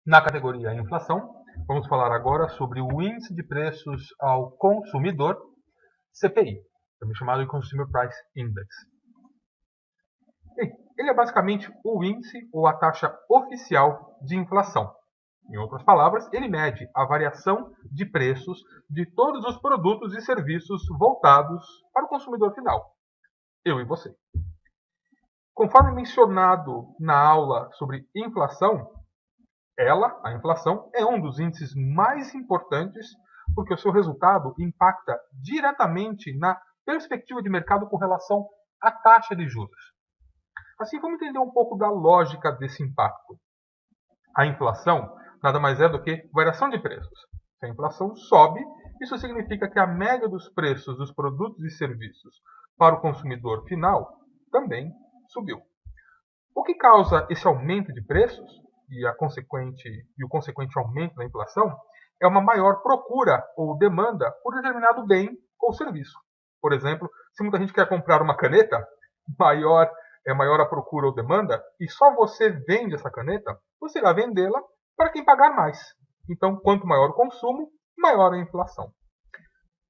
Na categoria inflação, vamos falar agora sobre o Índice de Preços ao Consumidor, CPI, também chamado de Consumer Price Index. Ele é basicamente o índice ou a taxa oficial de inflação. Em outras palavras, ele mede a variação de preços de todos os produtos e serviços voltados para o consumidor final, eu e você. Conforme mencionado na aula sobre inflação, a inflação, é um dos índices mais importantes porque o seu resultado impacta diretamente na perspectiva de mercado com relação à taxa de juros. Assim, vamos entender um pouco da lógica desse impacto. A inflação nada mais é do que variação de preços. Se a inflação sobe, isso significa que a média dos preços dos produtos e serviços para o consumidor final também subiu. O que causa esse aumento de preços e o consequente aumento da inflação é uma maior procura ou demanda por determinado bem ou serviço. Por exemplo, se muita gente quer comprar uma caneta, maior a procura ou demanda, e só você vende essa caneta, você irá vendê-la para quem pagar mais. Então, quanto maior o consumo, maior a inflação.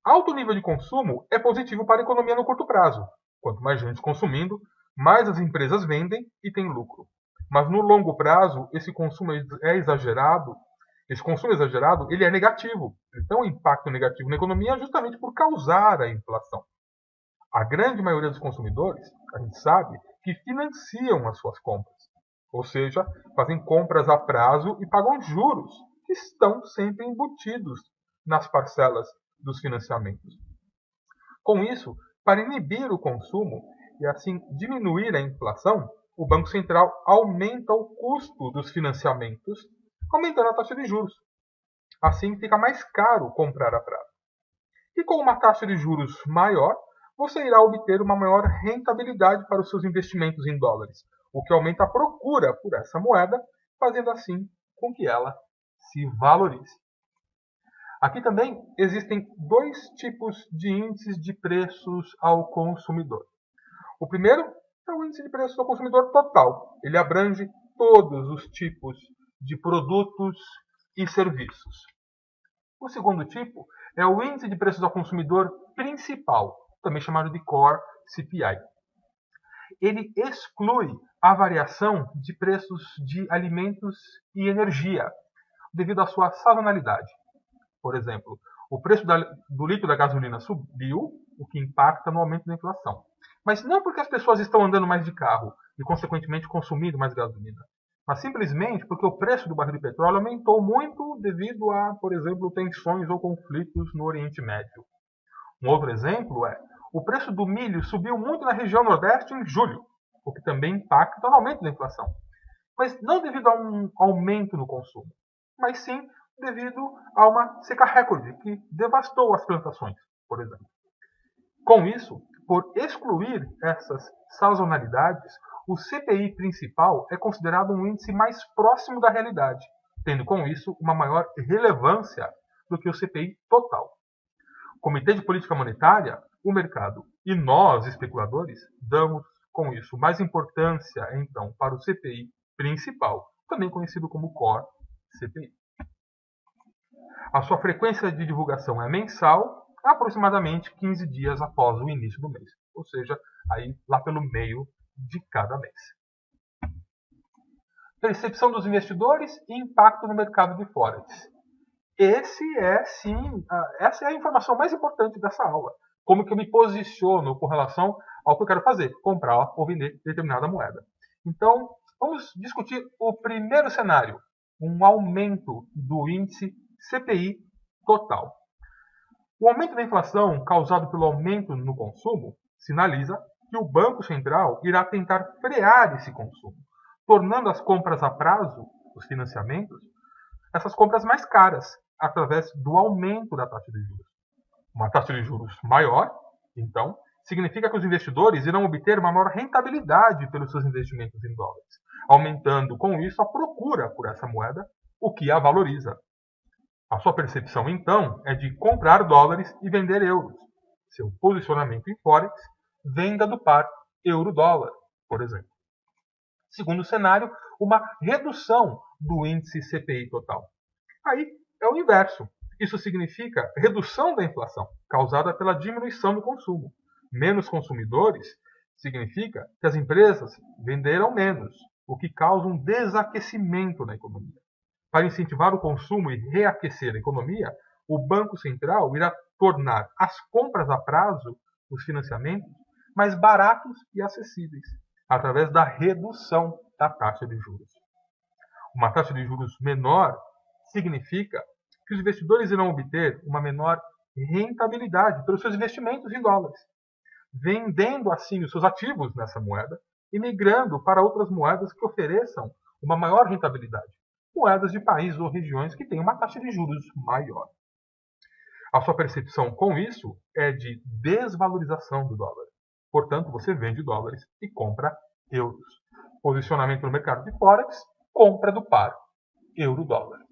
Alto nível de consumo é positivo para a economia no curto prazo. Quanto mais gente consumindo, mais as empresas vendem e têm lucro. Mas no longo prazo, esse consumo exagerado, ele é negativo. Então, o impacto negativo na economia é justamente por causar a inflação. A grande maioria dos consumidores, a gente sabe, que financiam as suas compras. Ou seja, fazem compras a prazo e pagam juros, que estão sempre embutidos nas parcelas dos financiamentos. Com isso, para inibir o consumo e assim diminuir a inflação, o Banco Central aumenta o custo dos financiamentos, aumentando a taxa de juros. Assim fica mais caro comprar a prazo. E com uma taxa de juros maior, você irá obter uma maior rentabilidade para os seus investimentos em dólares, o que aumenta a procura por essa moeda, fazendo assim com que ela se valorize. Aqui também existem dois tipos de índices de preços ao consumidor. O primeiro é o índice de preços ao consumidor total. Ele abrange todos os tipos de produtos e serviços. O segundo tipo é o índice de preços ao consumidor principal, também chamado de Core CPI. Ele exclui a variação de preços de alimentos e energia, devido à sua sazonalidade. Por exemplo, o preço do litro da gasolina subiu, o que impacta no aumento da inflação. Mas não porque as pessoas estão andando mais de carro e, consequentemente, consumindo mais gasolina, mas simplesmente porque o preço do barril de petróleo aumentou muito devido a, por exemplo, tensões ou conflitos no Oriente Médio. Um outro exemplo é o preço do milho subiu muito na região Nordeste em julho, o que também impacta no aumento da inflação. Mas não devido a um aumento no consumo, mas sim devido a uma seca recorde que devastou as plantações, por exemplo. Com isso, por excluir essas sazonalidades, o CPI principal é considerado um índice mais próximo da realidade, tendo com isso uma maior relevância do que o CPI total. O Comitê de Política Monetária, o mercado e nós, especuladores, damos com isso mais importância, então, para o CPI principal, também conhecido como Core CPI. A sua frequência de divulgação é mensal, aproximadamente 15 dias após o início do mês, ou seja, aí lá pelo meio de cada mês. Percepção dos investidores e impacto no mercado de Forex. Essa é a informação mais importante dessa aula. Como que eu me posiciono com relação ao que eu quero fazer, comprar ou vender determinada moeda. Então, vamos discutir o primeiro cenário, um aumento do índice CPI total. O aumento da inflação causado pelo aumento no consumo sinaliza que o Banco Central irá tentar frear esse consumo, tornando as compras a prazo, os financiamentos, essas compras mais caras, através do aumento da taxa de juros. Uma taxa de juros maior, então, significa que os investidores irão obter uma maior rentabilidade pelos seus investimentos em dólares, aumentando com isso a procura por essa moeda, o que a valoriza. A sua percepção, então, é de comprar dólares e vender euros. Seu posicionamento em Forex, venda do par euro-dólar, por exemplo. Segundo cenário, uma redução do índice CPI total. Aí é o inverso. Isso significa redução da inflação, causada pela diminuição do consumo. Menos consumidores significa que as empresas venderam menos, o que causa um desaquecimento na economia. Para incentivar o consumo e reaquecer a economia, o Banco Central irá tornar as compras a prazo, os financiamentos, mais baratos e acessíveis, através da redução da taxa de juros. Uma taxa de juros menor significa que os investidores irão obter uma menor rentabilidade pelos seus investimentos em dólares, vendendo assim os seus ativos nessa moeda e migrando para outras moedas que ofereçam uma maior rentabilidade, moedas de países ou regiões que têm uma taxa de juros maior. A sua percepção com isso é de desvalorização do dólar. Portanto, você vende dólares e compra euros. Posicionamento no mercado de Forex, compra do par euro-dólar.